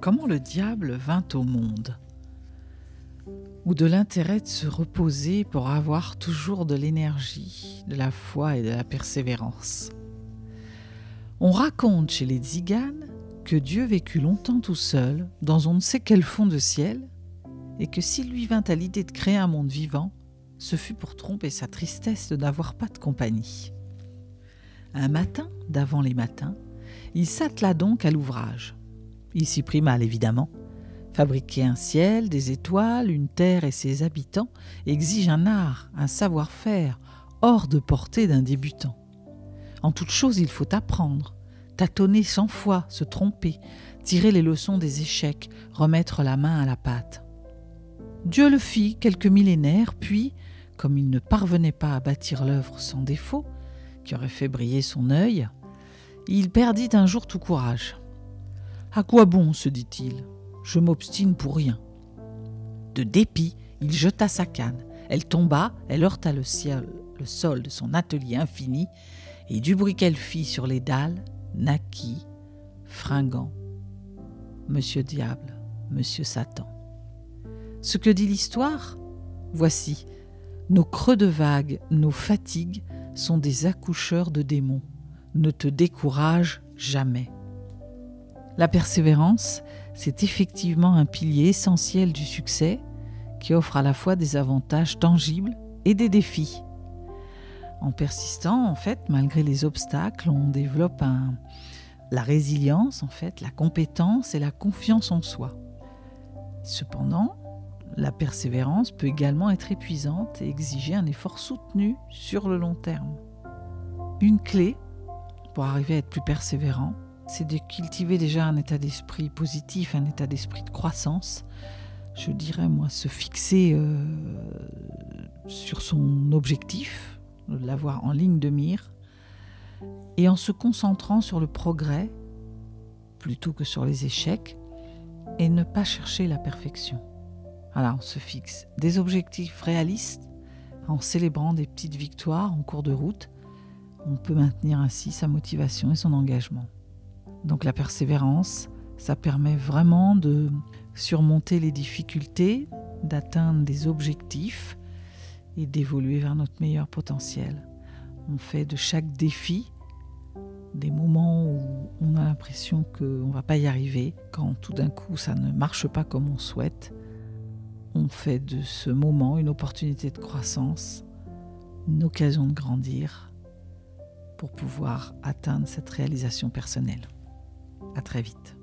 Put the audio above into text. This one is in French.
Comment le diable vint au monde? Ou de l'intérêt de se reposer pour avoir toujours de l'énergie, de la foi et de la persévérance. On raconte chez les Tziganes que Dieu vécut longtemps tout seul, dans on ne sait quel fond de ciel, et que s'il lui vint à l'idée de créer un monde vivant, ce fut pour tromper sa tristesse de n'avoir pas de compagnie. Un matin, d'avant les matins, il s'attela donc à l'ouvrage. Il s'y prit mal, évidemment. Fabriquer un ciel, des étoiles, une terre et ses habitants exige un art, un savoir-faire, hors de portée d'un débutant. En toute chose, il faut apprendre, tâtonner 100 fois, se tromper, tirer les leçons des échecs, remettre la main à la pâte. Dieu le fit quelques millénaires, puis, comme il ne parvenait pas à bâtir l'œuvre sans défaut, qui aurait fait briller son œil, il perdit un jour tout courage. « À quoi bon, se dit-il, je m'obstine pour rien. » De dépit, il jeta sa canne. Elle tomba, elle heurta le sol de son atelier infini, et du bruit qu'elle fit sur les dalles, naquit, fringant, Monsieur Diable, Monsieur Satan. Ce que dit l'histoire? Voici, nos creux de vagues, nos fatigues sont des accoucheurs de démons. Ne te décourage jamais. La persévérance, c'est effectivement un pilier essentiel du succès qui offre à la fois des avantages tangibles et des défis. En persistant, en fait, malgré les obstacles, on développe la résilience, en fait, la compétence et la confiance en soi. Cependant, la persévérance peut également être épuisante et exiger un effort soutenu sur le long terme. Une clé pour arriver à être plus persévérant, c'est de cultiver déjà un état d'esprit positif, un état d'esprit de croissance. Je dirais, moi, se fixer sur son objectif, de l'avoir en ligne de mire, et en se concentrant sur le progrès plutôt que sur les échecs, et ne pas chercher la perfection. Alors, on se fixe des objectifs réalistes en célébrant des petites victoires en cours de route. On peut maintenir ainsi sa motivation et son engagement. Donc la persévérance, ça permet vraiment de surmonter les difficultés, d'atteindre des objectifs et d'évoluer vers notre meilleur potentiel. On fait de chaque défi des moments où on a l'impression qu'on ne va pas y arriver, quand tout d'un coup ça ne marche pas comme on souhaite. On fait de ce moment une opportunité de croissance, une occasion de grandir pour pouvoir atteindre cette réalisation personnelle. À très vite.